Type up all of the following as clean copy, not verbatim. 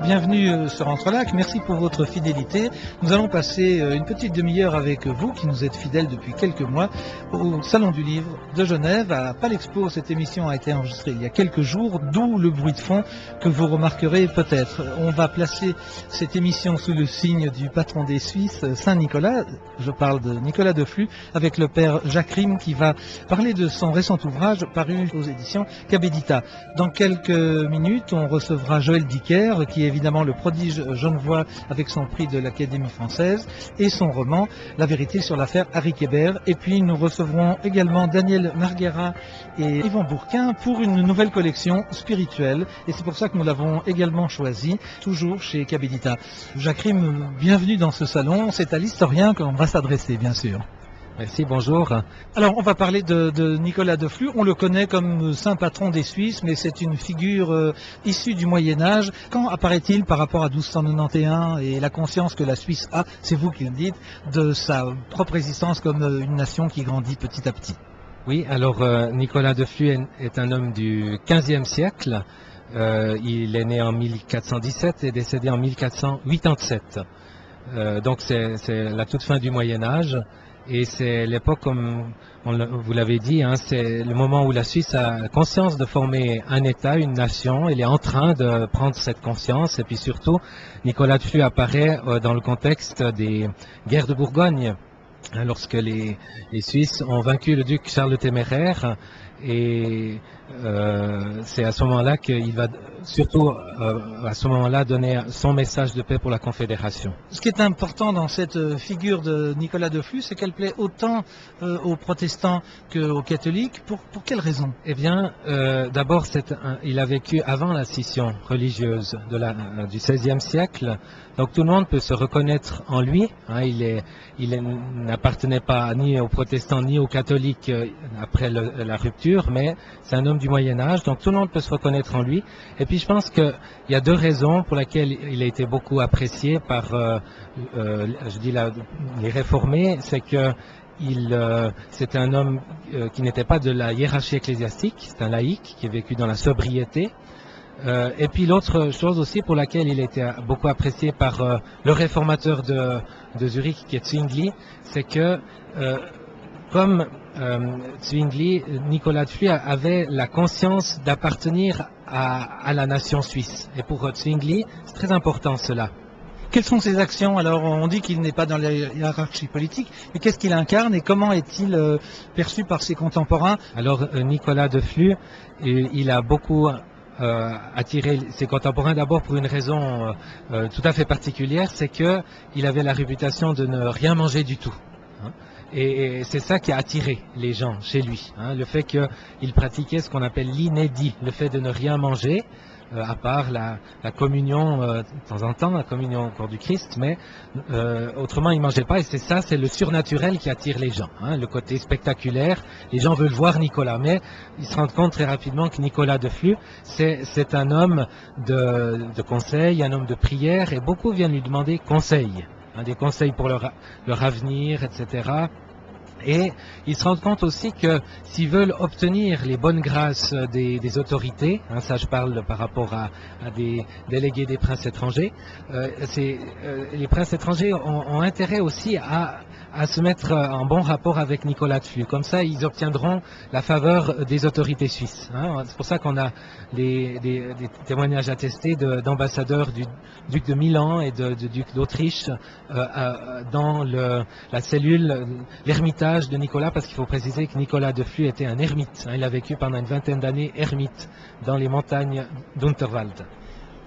Bienvenue sur Entrelacs, merci pour votre fidélité. Nous allons passer une petite demi-heure avec vous qui nous êtes fidèles depuis quelques mois au Salon du Livre de Genève à Palexpo. Cette émission a été enregistrée il y a quelques jours, d'où le bruit de fond que vous remarquerez peut-être. On va placer cette émission sous le signe du patron des Suisses, Saint-Nicolas. Je parle de Nicolas de Flux avec le père Jacques Rime qui va parler de son récent ouvrage paru aux éditions Cabedita. Dans quelques minutes, on recevra Joël Dicker qui est évidemment le prodige genevois avec son prix de l'Académie française et son roman La vérité sur l'affaire Harry Kéber. Et puis nous recevrons également Daniel Marguera et Yvan Bourquin pour une nouvelle collection spirituelle. Et c'est pour ça que nous l'avons également choisi, toujours chez Cabedita. Jacques Rime, bienvenue dans ce salon. C'est à l'historien qu'on va s'adresser, bien sûr. Merci, bonjour. Alors, on va parler de Nicolas de Flux. On le connaît comme saint patron des Suisses, mais c'est une figure issue du Moyen-Âge. Quand apparaît-il par rapport à 1291 et la conscience que la Suisse a, c'est vous qui le dites, de sa propre existence comme une nation qui grandit petit à petit? Oui, alors Nicolas de Flux est un homme du XVe siècle. Il est né en 1417 et décédé en 1487. Donc c'est la toute fin du Moyen-Âge. Et c'est l'époque, comme vous l'avez dit, c'est le moment où la Suisse a conscience de former un État, une nation. Elle est en train de prendre cette conscience. Et puis surtout, Nicolas de Flux apparaît dans le contexte des guerres de Bourgogne, lorsque les Suisses ont vaincu le duc Charles le Téméraire. Et c'est à ce moment-là qu'il va surtout à ce moment-là donner son message de paix pour la Confédération. Ce qui est important dans cette figure de Nicolas de Flux, c'est qu'elle plaît autant aux protestants qu'aux catholiques. Pour quelles raisons? Eh bien, d'abord, il a vécu avant la scission religieuse du XVIe siècle. Donc tout le monde peut se reconnaître en lui. Il n'appartenait pas ni aux protestants ni aux catholiques après la rupture, mais c'est un homme du Moyen-Âge, donc tout le monde peut se reconnaître en lui. Et puis je pense qu'il y a deux raisons pour lesquelles il a été beaucoup apprécié par, les réformés. C'est que c'est un homme qui n'était pas de la hiérarchie ecclésiastique, c'est un laïc qui a vécu dans la sobriété. Et puis l'autre chose aussi pour laquelle il était beaucoup apprécié par le réformateur de Zurich, qui est Zwingli, c'est que comme Zwingli, Nicolas de Flux avait la conscience d'appartenir à la nation suisse. Et pour Zwingli, c'est très important cela. Quelles sont ses actions? Alors on dit qu'il n'est pas dans la hiérarchie politique, mais qu'est-ce qu'il incarne et comment est-il perçu par ses contemporains? Alors Nicolas de Flux, il a beaucoup attirer ses contemporains d'abord pour une raison tout à fait particulière, c'est qu'il avait la réputation de ne rien manger du tout. Et c'est ça qui a attiré les gens chez lui, le fait qu'il pratiquait ce qu'on appelle l'inédit, le fait de ne rien manger, à part la communion de temps en temps, la communion au corps du Christ, mais autrement il ne mangeait pas, et c'est le surnaturel qui attire les gens, le côté spectaculaire. Les gens veulent voir Nicolas, mais ils se rendent compte très rapidement que Nicolas de Flux, c'est un homme de conseil, un homme de prière, et beaucoup viennent lui demander conseil, des conseils pour leur avenir, etc. Et ils se rendent compte aussi que s'ils veulent obtenir les bonnes grâces des autorités, ça je parle par rapport à des délégués des princes étrangers, les princes étrangers ont intérêt aussi à se mettre en bon rapport avec Nicolas de Flux. Comme ça, ils obtiendront la faveur des autorités suisses. C'est pour ça qu'on a des témoignages attestés d'ambassadeurs du duc de Milan et du duc d'Autriche dans la cellule, l'ermitage de Nicolas, parce qu'il faut préciser que Nicolas de Flux était un ermite. Il a vécu pendant une vingtaine d'années ermite dans les montagnes d'Unterwald.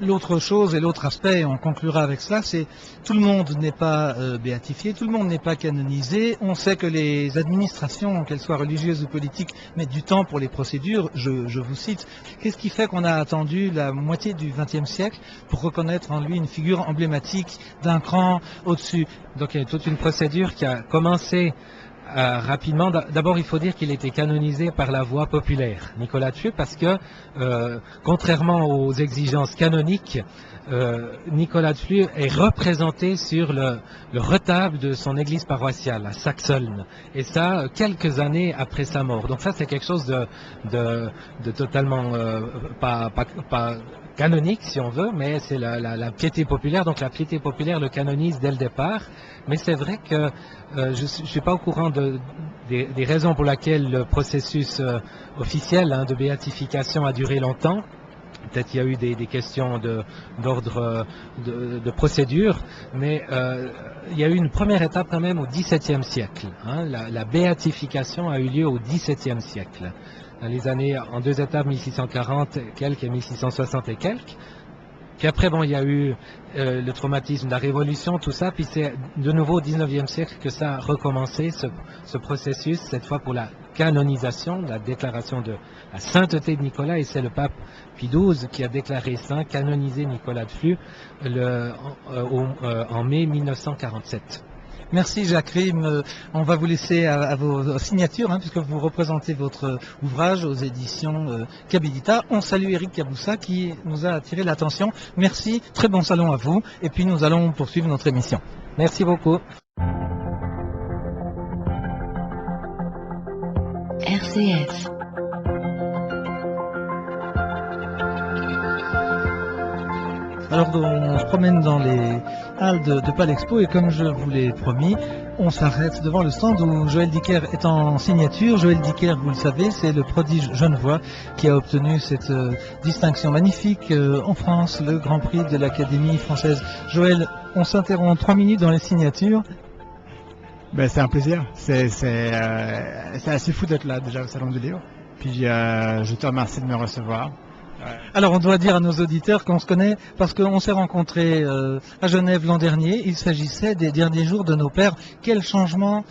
L'autre chose et l'autre aspect, on conclura avec cela, c'est tout le monde n'est pas béatifié, tout le monde n'est pas canonisé. On sait que les administrations, qu'elles soient religieuses ou politiques, mettent du temps pour les procédures. Je vous cite. Qu'est-ce qui fait qu'on a attendu la moitié du XXe siècle pour reconnaître en lui une figure emblématique d'un cran au-dessus? Donc il y a toute une procédure qui a commencé rapidement. D'abord, il faut dire qu'il était canonisé par la voie populaire, Nicolas de Flux, parce que, contrairement aux exigences canoniques, Nicolas de Flux est représenté sur le retable de son église paroissiale à Saxoln, et ça quelques années après sa mort. Donc ça, c'est quelque chose de totalement pas canonique, si on veut, mais c'est la piété populaire. Donc la piété populaire le canonise dès le départ. Mais c'est vrai que je ne suis pas au courant des raisons pour lesquelles le processus officiel de béatification a duré longtemps. Peut-être qu'il y a eu des questions d'ordre de procédure, mais il y a eu une première étape quand même au XVIIe siècle. La béatification a eu lieu au XVIIe siècle. Dans les années, en deux étapes, 1640 et quelques et 1660 et quelques. Puis après, bon, il y a eu le traumatisme de la Révolution, tout ça, puis c'est de nouveau au XIXe siècle que ça a recommencé, ce processus, cette fois pour la canonisation, la déclaration de la sainteté de Nicolas, et c'est le pape Pie XII qui a déclaré saint, canonisé Nicolas de Flux en mai 1947. Merci Jacques Rime. On va vous laisser à vos signatures, puisque vous représentez votre ouvrage aux éditions Quabilita. On salue Eric Caboussa qui nous a attiré l'attention. Merci, très bon salon à vous. Et puis nous allons poursuivre notre émission. Merci beaucoup. RCF. Alors on se promène dans les halles de Palexpo et comme je vous l'ai promis, on s'arrête devant le stand où Joël Dicker est en signature. Joël Dicker, vous le savez, c'est le prodige genevois qui a obtenu cette distinction magnifique en France, le Grand Prix de l'Académie française. Joël, on s'interrompt 3 minutes dans les signatures. Ben, c'est un plaisir, c'est assez fou d'être là déjà au Salon du Livre. Puis je te remercie de me recevoir. Alors on doit dire à nos auditeurs qu'on se connaît parce qu'on s'est rencontrés à Genève l'an dernier. Il s'agissait des derniers jours de nos pères. Quel changement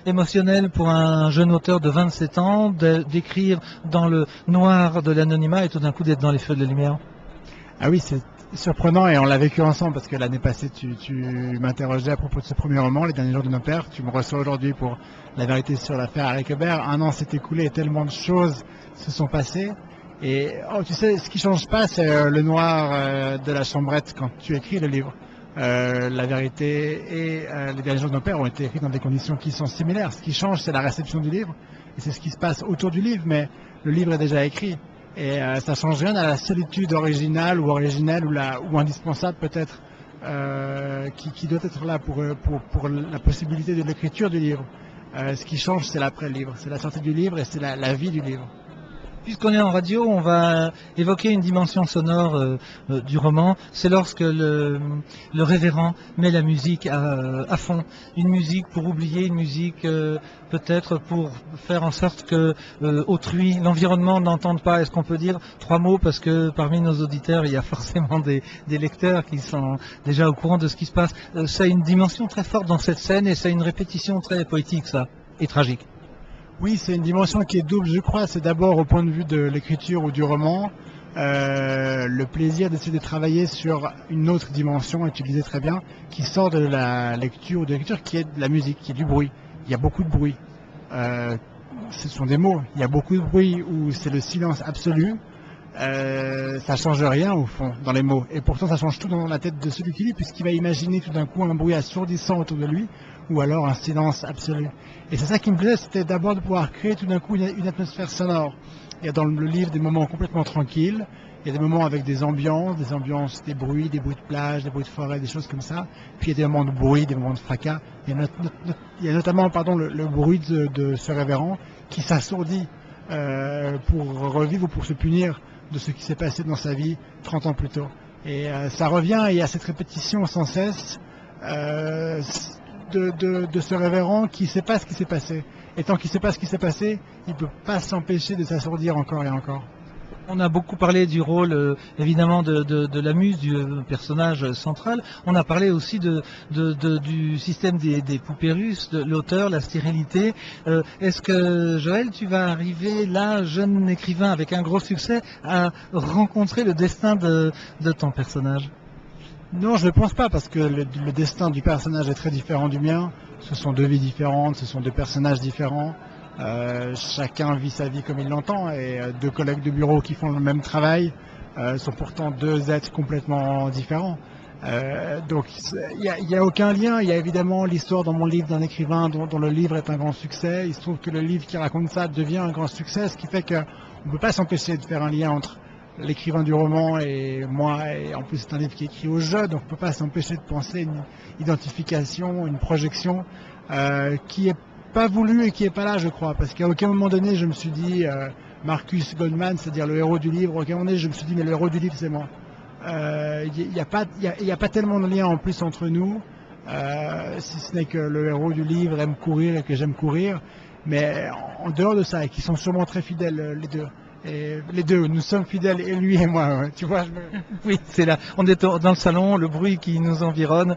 émotionnel pour un jeune auteur de 27 ans d'écrire dans le noir de l'anonymat et tout d'un coup d'être dans les feux de la lumière. Ah oui, c'est surprenant et on l'a vécu ensemble parce que l'année passée tu m'interrogeais à propos de ce premier roman, Les derniers jours de nos pères. Tu me reçois aujourd'hui pour La vérité sur l'affaire Eric Hébert. Un an s'est écoulé et tellement de choses se sont passées. Et tu sais, ce qui change pas, c'est le noir de la chambrette quand tu écris le livre. La vérité et Les derniers jours de nos pères ont été écrits dans des conditions qui sont similaires. Ce qui change, c'est la réception du livre et c'est ce qui se passe autour du livre, mais le livre est déjà écrit. Et ça change rien à la solitude originale ou originelle ou indispensable peut-être qui doit être là pour la possibilité de l'écriture du livre. Ce qui change, c'est l'après-livre, c'est la sortie du livre et c'est la vie du livre. Puisqu'on est en radio, on va évoquer une dimension sonore du roman. C'est lorsque le révérend met la musique à fond. Une musique pour oublier, une musique peut-être pour faire en sorte que autrui, l'environnement n'entende pas. Est-ce qu'on peut dire 3 mots? Parce que parmi nos auditeurs, il y a forcément des lecteurs qui sont déjà au courant de ce qui se passe. Ça a une dimension très forte dans cette scène et ça a une répétition très poétique, ça, et tragique. Oui, c'est une dimension qui est double, je crois. C'est d'abord au point de vue de l'écriture ou du roman, le plaisir d'essayer de travailler sur une autre dimension, et tu le disais très bien, qui sort de la lecture ou de l'écriture, qui est de la musique, qui est du bruit. Il y a beaucoup de bruit. Ce sont des mots. Il y a beaucoup de bruit où c'est le silence absolu. Ça change rien au fond dans les mots. Et pourtant, ça change tout dans la tête de celui qui lit, puisqu'il va imaginer tout d'un coup un bruit assourdissant autour de lui, ou alors un silence absolu. Et c'est ça qui me plaisait, c'était d'abord de pouvoir créer tout d'un coup une atmosphère sonore. Il y a dans le livre des moments complètement tranquilles, il y a des moments avec des ambiances, des bruits de plage, des bruits de forêt, des choses comme ça. Puis il y a des moments de bruit, des moments de fracas. Il y a notamment le bruit de ce révérend qui s'assourdit pour revivre ou pour se punir de ce qui s'est passé dans sa vie 30 ans plus tôt. Et ça revient, et il y a cette répétition sans cesse de ce révérend qui ne sait pas ce qui s'est passé. Et tant qu'il ne sait pas ce qui s'est passé, il ne peut pas s'empêcher de s'assourdir encore et encore. On a beaucoup parlé du rôle, évidemment, de la muse, du personnage central. On a parlé aussi du système des poupées russes, de l'auteur, la stérilité. Est-ce que, Joël, tu vas arriver là, jeune écrivain avec un gros succès, à rencontrer le destin de ton personnage ? Non, je ne pense pas, parce que le destin du personnage est très différent du mien. Ce sont 2 vies différentes, ce sont 2 personnages différents. Chacun vit sa vie comme il l'entend, et 2 collègues de bureau qui font le même travail sont pourtant 2 êtres complètement différents. Donc il n'y a aucun lien. Il y a évidemment l'histoire dans mon livre d'un écrivain dont le livre est un grand succès. Il se trouve que le livre qui raconte ça devient un grand succès, ce qui fait qu'on ne peut pas s'empêcher de faire un lien entre l'écrivain du roman et moi, et en plus c'est un livre qui est écrit au jeu, donc on ne peut pas s'empêcher de penser une identification, une projection qui est pas voulue et qui est pas là, je crois, parce qu'à aucun moment donné je me suis dit Marcus Goldman, c'est-à-dire le héros du livre, à aucun moment donné je me suis dit mais le héros du livre c'est moi. Il n'y a pas tellement de lien en plus entre nous, si ce n'est que le héros du livre aime courir et que j'aime courir, mais en dehors de ça, et qui sont sûrement très fidèles les deux. Et les deux, nous sommes fidèles, et lui et moi, ouais. Tu vois, Oui, c'est là. On est dans le salon, le bruit qui nous environne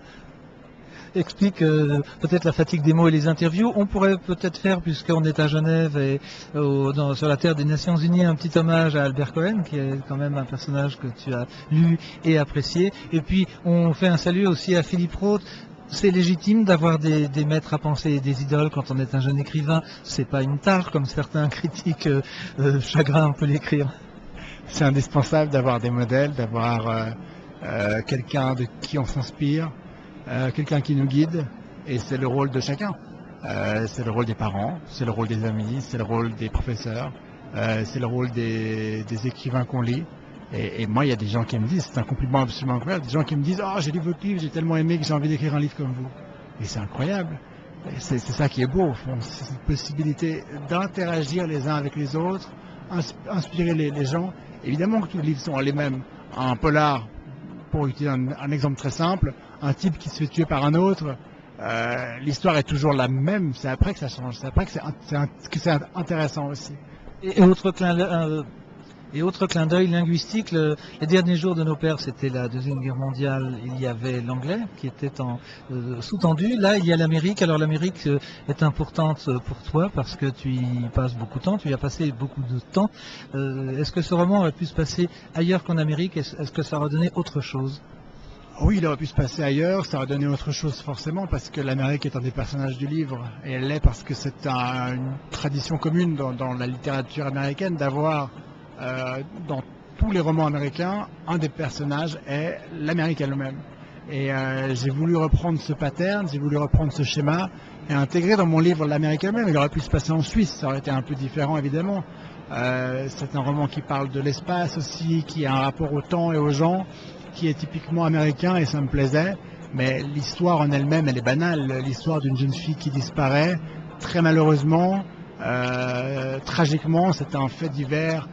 explique peut-être la fatigue des mots et les interviews. On pourrait peut-être faire, puisqu'on est à Genève et sur la terre des Nations Unies, un petit hommage à Albert Cohen, qui est quand même un personnage que tu as lu et apprécié. Et puis, on fait un salut aussi à Philippe Roth. C'est légitime d'avoir des maîtres à penser et des idoles quand on est un jeune écrivain. C'est pas une tare, comme certains critiques chagrin, on peut l'écrire. C'est indispensable d'avoir des modèles, d'avoir quelqu'un de qui on s'inspire, quelqu'un qui nous guide, et c'est le rôle de chacun. C'est le rôle des parents, c'est le rôle des amis, c'est le rôle des professeurs, c'est le rôle des écrivains qu'on lit. Et moi, il y a des gens qui me disent, c'est un compliment absolument incroyable, des gens qui me disent « Oh, j'ai lu votre livre, j'ai tellement aimé que j'ai envie d'écrire un livre comme vous. » Et c'est incroyable. C'est ça qui est beau, au fond. C'est cette possibilité d'interagir les uns avec les autres, inspirer les gens. Évidemment que tous les livres sont les mêmes. Un polar, pour utiliser un exemple très simple, un type qui se fait tuer par un autre, l'histoire est toujours la même. C'est après que ça change. C'est après que c'est intéressant aussi. Et autre clin d'œil linguistique, les derniers jours de nos pères, c'était la Deuxième Guerre mondiale, il y avait l'anglais qui était sous-tendu. Là, il y a l'Amérique. Alors l'Amérique est importante pour toi parce que tu y passes beaucoup de temps, tu y as passé beaucoup de temps. Est-ce que ce roman aurait pu se passer ailleurs qu'en Amérique? Est-ce que ça aurait donné autre chose? Oui, il aurait pu se passer ailleurs, ça aurait donné autre chose forcément, parce que l'Amérique est un des personnages du livre, et elle l'est parce que c'est une tradition commune dans la littérature américaine d'avoir dans tous les romans américains, un des personnages est l'Amérique elle-même. Et j'ai voulu reprendre ce pattern, j'ai voulu reprendre ce schéma et intégrer dans mon livre l'Amérique elle-même. Il aurait pu se passer en Suisse, ça aurait été un peu différent évidemment. C'est un roman qui parle de l'espace aussi, qui a un rapport au temps et aux gens, qui est typiquement américain et ça me plaisait. Mais l'histoire en elle-même, elle est banale. L'histoire d'une jeune fille qui disparaît, très malheureusement, tragiquement, c'est un fait divers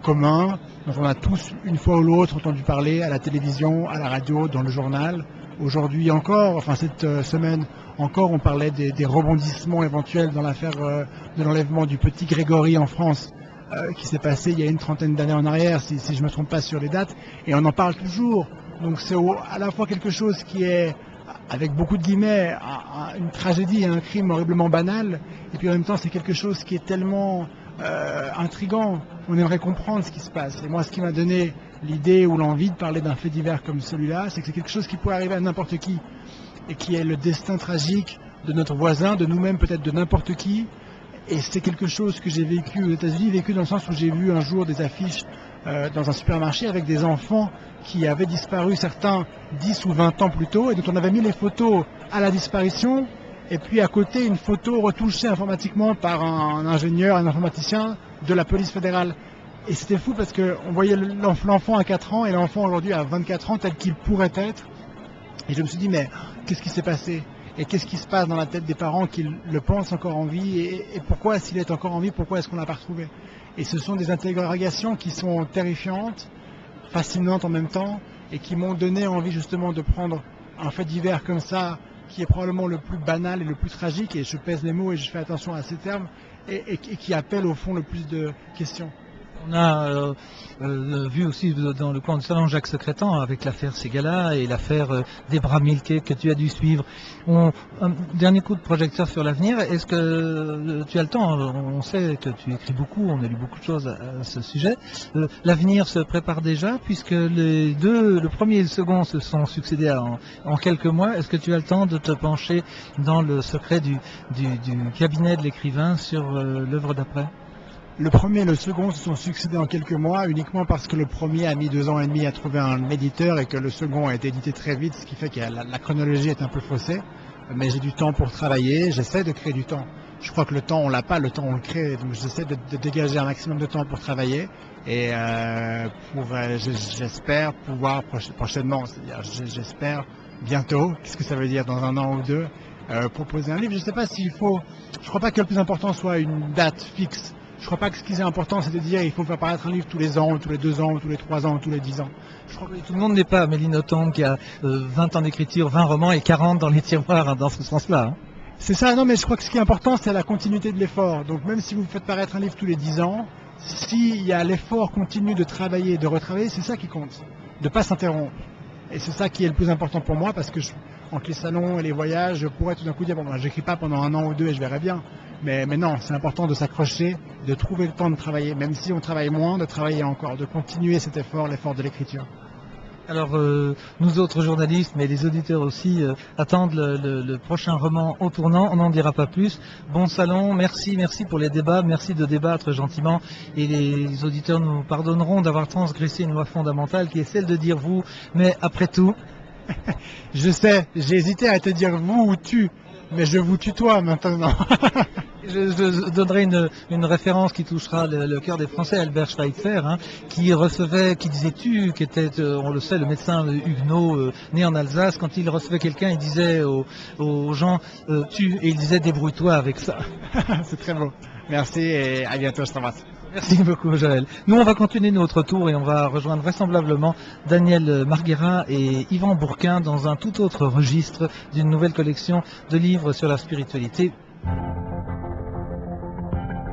commun, dont on a tous une fois ou l'autre entendu parler à la télévision, à la radio, dans le journal. Aujourd'hui encore, enfin cette semaine encore, on parlait des rebondissements éventuels dans l'affaire de l'enlèvement du petit Grégory en France, qui s'est passé il y a une trentaine d'années en arrière, si je ne me trompe pas sur les dates, et on en parle toujours. Donc c'est à la fois quelque chose qui est, avec beaucoup de guillemets, une tragédie, un crime horriblement banal, et puis en même temps c'est quelque chose qui est tellement intriguant. On aimerait comprendre ce qui se passe. Et moi, ce qui m'a donné l'idée ou l'envie de parler d'un fait divers comme celui-là, c'est que c'est quelque chose qui pourrait arriver à n'importe qui, et qui est le destin tragique de notre voisin, de nous-mêmes, peut-être de n'importe qui. Et c'est quelque chose que j'ai vécu aux États-Unis, vécu dans le sens où j'ai vu un jour des affiches dans un supermarché avec des enfants qui avaient disparu, certains 10 ou 20 ans plus tôt, et dont on avait mis les photos à la disparition, et puis à côté une photo retouchée informatiquement par un ingénieur, un informaticien de la police fédérale. Et c'était fou parce qu'on voyait l'enfant à 4 ans et l'enfant aujourd'hui à 24 ans tel qu'il pourrait être. Et je me suis dit, mais qu'est-ce qui s'est passé? Et qu'est-ce qui se passe dans la tête des parents qui le pensent encore en vie? Et pourquoi, s'il est encore en vie, pourquoi est-ce qu'on ne l'a pas retrouvé? Et ce sont des interrogations qui sont terrifiantes, fascinantes en même temps, et qui m'ont donné envie justement de prendre un fait divers comme ça, qui est probablement le plus banal et le plus tragique, et je pèse les mots et je fais attention à ces termes, et qui appelle au fond le plus de questions. On a vu aussi dans le coin du salon Jacques Secrétan avec l'affaire Ségala et l'affaire Debra Milke que tu as dû suivre. Un dernier coup de projecteur sur l'avenir. Est-ce que tu as le temps? On sait que tu écris beaucoup, on a lu beaucoup de choses à ce sujet. L'avenir se prépare déjà puisque les deux, le premier et le second, se sont succédés en quelques mois. Est-ce que tu as le temps de te pencher dans le secret du cabinet de l'écrivain sur l'œuvre d'après? Le premier et le second se sont succédés en quelques mois, uniquement parce que le premier a mis 2 ans et demi à trouver un éditeur et que le second a été édité très vite, ce qui fait que la chronologie est un peu faussée. Mais j'ai du temps pour travailler, j'essaie de créer du temps Je crois que le temps, on l'a pas, le temps, on le crée. Donc j'essaie de dégager un maximum de temps pour travailler et j'espère pouvoir prochainement, c'est-à-dire j'espère bientôt, qu'est-ce que ça veut dire dans un an ou deux, proposer un livre. Je ne sais pas s'il faut, je crois pas que le plus important soit une date fixe. Je crois pas que ce qui est important, c'est de dire il faut faire paraître un livre tous les ans, ou tous les 2 ans, ou tous les 3 ans, ou tous les 10 ans. Je crois que tout le monde n'est pas Amélie Nothomb qui a 20 ans d'écriture, 20 romans et 40 dans les tiroirs, dans ce sens-là. Hein. C'est ça, non, mais je crois que ce qui est important, c'est la continuité de l'effort. Donc même si vous faites paraître un livre tous les 10 ans, s'il y a l'effort continu de travailler, de retravailler, c'est ça qui compte, de ne pas s'interrompre. Et c'est ça qui est le plus important pour moi, parce que entre les salons et les voyages, je pourrais tout d'un coup dire, bon, ben, j'écris pas pendant 1 an ou 2 et je verrai bien. Mais non, c'est important de s'accrocher, de trouver le temps de travailler, même si on travaille moins, de travailler encore, de continuer cet effort, l'effort de l'écriture. Alors, nous autres journalistes, mais les auditeurs aussi, attendent le prochain roman au tournant. On n'en dira pas plus. Bon salon, merci pour les débats, merci de débattre gentiment. Et les auditeurs nous pardonneront d'avoir transgressé une loi fondamentale qui est celle de dire vous, mais après tout... Je sais, j'ai hésité à te dire vous ou tu, mais je vous tutoie maintenant. Je donnerai une référence qui touchera le cœur des Français, Albert Schweitzer, hein, qui disait tu, qui était, on le sait, le médecin huguenot né en Alsace. Quand il recevait quelqu'un, il disait aux gens tu, et il disait débrouille-toi avec ça. C'est très beau. Merci et à bientôt, je t'embrasse. Merci beaucoup, Joël. Nous, on va continuer notre tour et on va rejoindre vraisemblablement Daniel Marguera et Yvan Bourquin dans un tout autre registre d'une nouvelle collection de livres sur la spiritualité.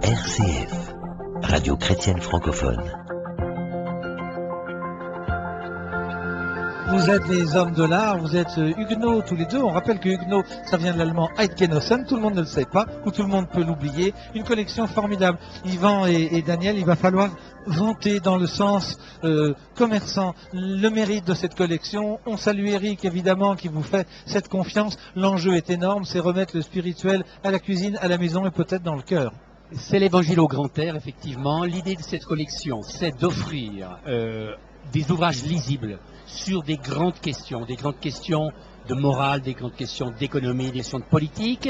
RCF, Radio Chrétienne Francophone. Vous êtes des hommes de l'art, vous êtes huguenots tous les deux. On rappelle que huguenot, ça vient de l'allemand Eidgenossen, tout le monde ne le sait pas, ou tout le monde peut l'oublier. Une collection formidable. Yvan et Daniel, il va falloir vanter dans le sens commerçant le mérite de cette collection. On salue Eric, évidemment, qui vous fait cette confiance. L'enjeu est énorme, c'est remettre le spirituel à la cuisine, à la maison et peut-être dans le cœur. C'est l'évangile au grand air, effectivement. L'idée de cette collection, c'est d'offrir des ouvrages lisibles sur des grandes questions de morale, des grandes questions d'économie, des questions de politique,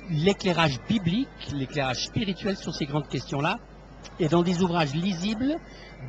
l'éclairage biblique, l'éclairage spirituel sur ces grandes questions-là, et dans des ouvrages lisibles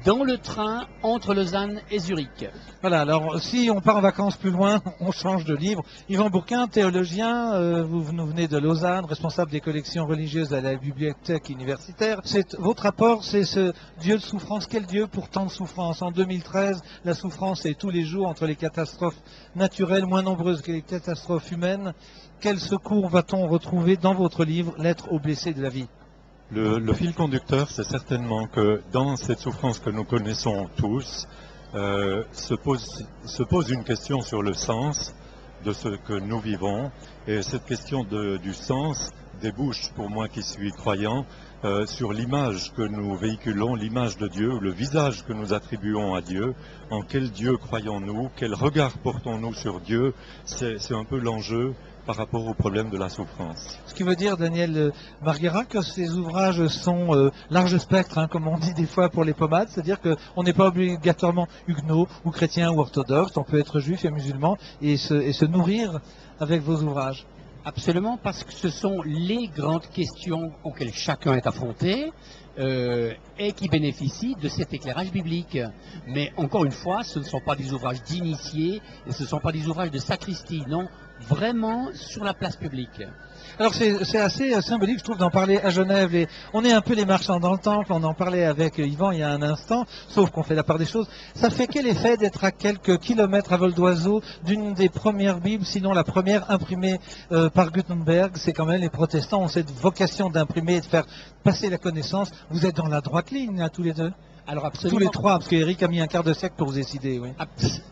dans le train entre Lausanne et Zurich. Voilà, alors si on part en vacances plus loin, on change de livre. Yvan Bourquin, théologien, vous nous venez de Lausanne, responsable des collections religieuses à la bibliothèque universitaire. Votre apport, c'est ce Dieu de souffrance. Quel Dieu pour tant de souffrance? En 2013, la souffrance est tous les jours entre les catastrophes naturelles moins nombreuses que les catastrophes humaines. Quel secours va-t-on retrouver dans votre livre, Lettre aux blessés de la vie? Le fil conducteur, c'est certainement que dans cette souffrance que nous connaissons tous, se pose une question sur le sens de ce que nous vivons. Et cette question du sens débouche, pour moi qui suis croyant, sur l'image que nous véhiculons, l'image de Dieu, le visage que nous attribuons à Dieu. En quel Dieu croyons-nous? Quel regard portons-nous sur Dieu? C'est un peu l'enjeu par rapport au problème de la souffrance. Ce qui veut dire, Daniel Marguera, que ces ouvrages sont large spectre, hein, comme on dit des fois pour les pommades, c'est-à-dire qu'on n'est pas obligatoirement huguenot ou chrétien ou orthodoxe, on peut être juif et musulman et se nourrir avec vos ouvrages. Absolument, parce que ce sont les grandes questions auxquelles chacun est affronté et qui bénéficient de cet éclairage biblique. Mais encore une fois, ce ne sont pas des ouvrages d'initiés et ce ne sont pas des ouvrages de sacristie, non, vraiment sur la place publique. Alors c'est assez symbolique, je trouve, d'en parler à Genève. Et on est un peu les marchands dans le temple, on en parlait avec Yvan il y a un instant, sauf qu'on fait la part des choses. Ça fait quel effet d'être à quelques kilomètres à vol d'oiseau d'une des premières Bibles, sinon la première imprimée par Gutenberg? C'est quand même les protestants ont cette vocation d'imprimer et de faire passer la connaissance. Vous êtes dans la droite ligne, là, tous les deux? Alors absolument. Tous les trois, parce qu'Éric a mis un quart de siècle pour vous décider, oui.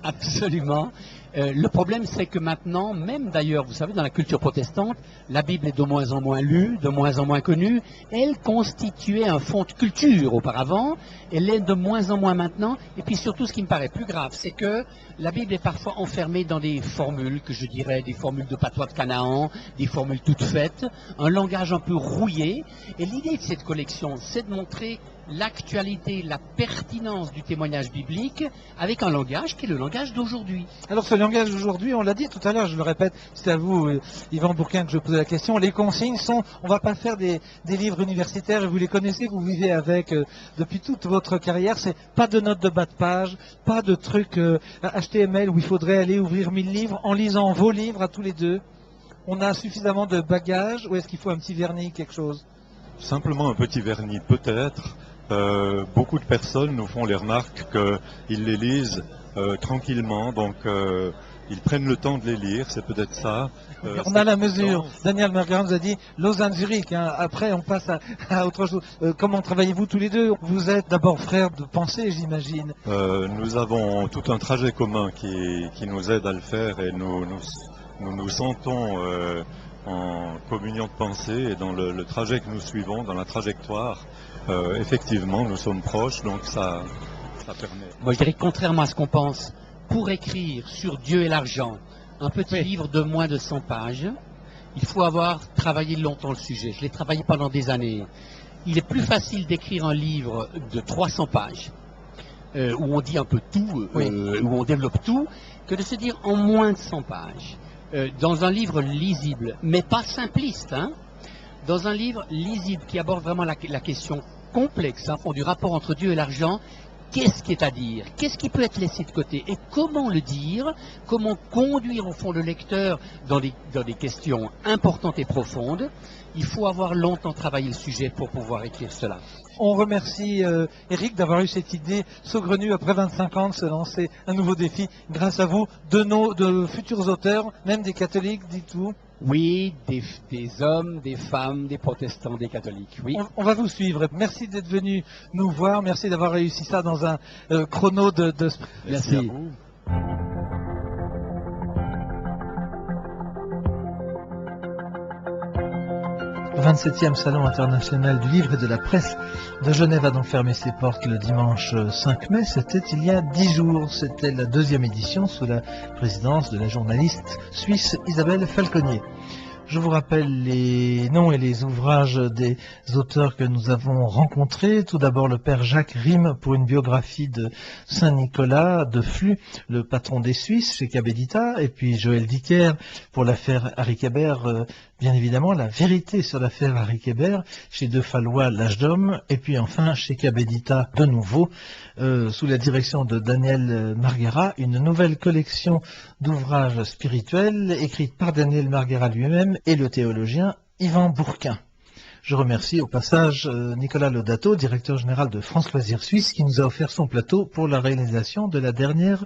Absolument. Le problème, c'est que maintenant, même d'ailleurs, vous savez, dans la culture protestante, la Bible est de moins en moins lue, de moins en moins connue. Elle constituait un fond de culture auparavant, elle l'est de moins en moins maintenant. Et puis surtout, ce qui me paraît plus grave, c'est que la Bible est parfois enfermée dans des formules, que je dirais des formules de patois de Canaan, des formules toutes faites, un langage un peu rouillé. Et l'idée de cette collection, c'est de montrer l'actualité, la pertinence du témoignage biblique avec un langage qui est le langage d'aujourd'hui. Alors ce langage d'aujourd'hui, on l'a dit tout à l'heure, je le répète, c'est à vous, Yvan Bourquin, que je posais la question. Les consignes sont, on va pas faire des livres universitaires, et vous les connaissez, vous vivez avec depuis toute votre carrière, c'est pas de notes de bas de page, pas de trucs HTML où il faudrait aller ouvrir 1000 livres en lisant vos livres à tous les deux. On a suffisamment de bagages, ou est-ce qu'il faut un petit vernis, quelque chose? Simplement un petit vernis, peut-être. Beaucoup de personnes nous font les remarques qu'ils les lisent tranquillement, donc ils prennent le temps de les lire, c'est peut-être ça. On a la mesure. Daniel Margarin nous a dit Lausanne-Zurich, hein. Après on passe à autre chose. Comment travaillez-vous tous les deux? Vous êtes d'abord frères de pensée, j'imagine. Nous avons tout un trajet commun qui nous aide à le faire, et nous sentons en communion de pensée, et dans le trajet que nous suivons, dans la trajectoire, effectivement nous sommes proches, donc ça permet. Moi je dirais que contrairement à ce qu'on pense, pour écrire sur Dieu et l'argent, un petit livre de moins de 100 pages, il faut avoir travaillé longtemps le sujet. Je l'ai travaillé pendant des années. Il est plus facile d'écrire un livre de 300 pages, où on dit un peu tout, où on développe tout, que de se dire en moins de 100 pages. Dans un livre lisible, mais pas simpliste, hein, dans un livre lisible qui aborde vraiment la question complexe, hein, du rapport entre Dieu et l'argent. Qu'est-ce qui est à dire? Qu'est-ce qui peut être laissé de côté? Et comment le dire? Comment conduire au fond le lecteur dans des questions importantes et profondes? Il faut avoir longtemps travaillé le sujet pour pouvoir écrire cela. On remercie Eric d'avoir eu cette idée saugrenue après 25 ans de se lancer un nouveau défi. Grâce à vous, de futurs auteurs, même des catholiques, dites-vous. Oui, des hommes, des femmes, des protestants, des catholiques, oui. On va vous suivre. Merci d'être venu nous voir. Merci d'avoir réussi ça dans un chrono de... Merci. À vous. Le 27e Salon international du livre et de la presse de Genève a donc fermé ses portes le dimanche 5 mai. C'était il y a 10 jours. C'était la 2e édition sous la présidence de la journaliste suisse Isabelle Falconier. Je vous rappelle les noms et les ouvrages des auteurs que nous avons rencontrés. Tout d'abord le père Jacques Rime pour une biographie de Saint-Nicolas de Flux, le patron des Suisses chez Cabedita, et puis Joël Dicker pour l'affaire Harry Kéber, bien évidemment la vérité sur l'affaire Harry Kéber chez De Fallois l'Âge d'Homme, et puis enfin chez Cabedita de nouveau, sous la direction de Daniel Marguera, une nouvelle collection d'ouvrages spirituels écrite par Daniel Marguera lui-même et le théologien Yvan Bourquin. Je remercie au passage Nicolas Lodato, directeur général de France Loisirs Suisse, qui nous a offert son plateau pour la réalisation de la dernière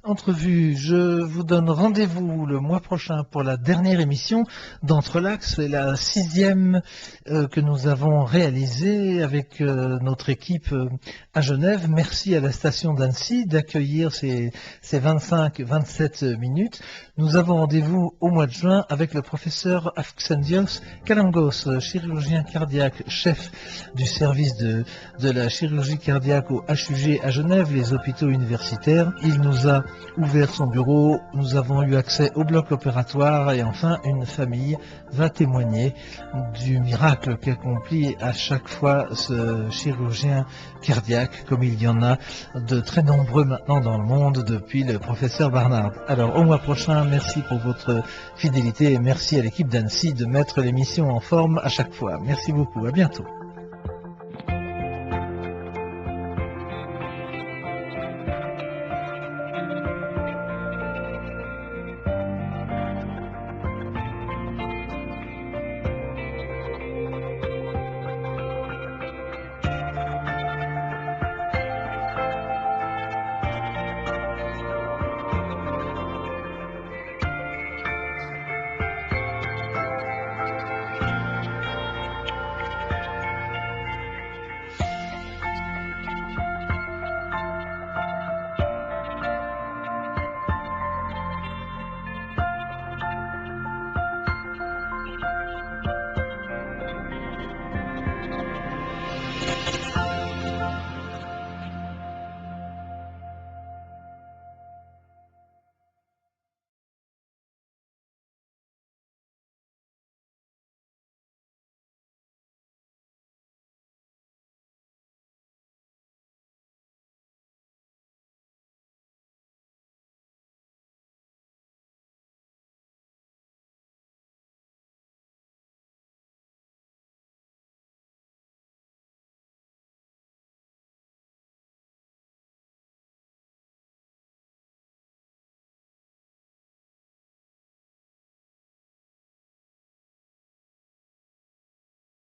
entrevue. Je vous donne rendez-vous le mois prochain pour la dernière émission d'Entrelacs. C'est la 6e que nous avons réalisée avec notre équipe à Genève. Merci à la station d'Annecy d'accueillir ces 25-27 minutes. Nous avons rendez-vous au mois de juin avec le professeur Avxendios Kalangos, chirurgien cardiaque, chef du service de la chirurgie cardiaque au HUG à Genève, les hôpitaux universitaires. Il nous a ouvert son bureau, nous avons eu accès au bloc opératoire et enfin une famille va témoigner du miracle qu'accomplit à chaque fois ce chirurgien cardiaque, comme il y en a de très nombreux maintenant dans le monde depuis le professeur Barnard. Alors au mois prochain, merci pour votre fidélité et merci à l'équipe d'Annecy de mettre l'émission en forme à chaque fois. Merci beaucoup, à bientôt.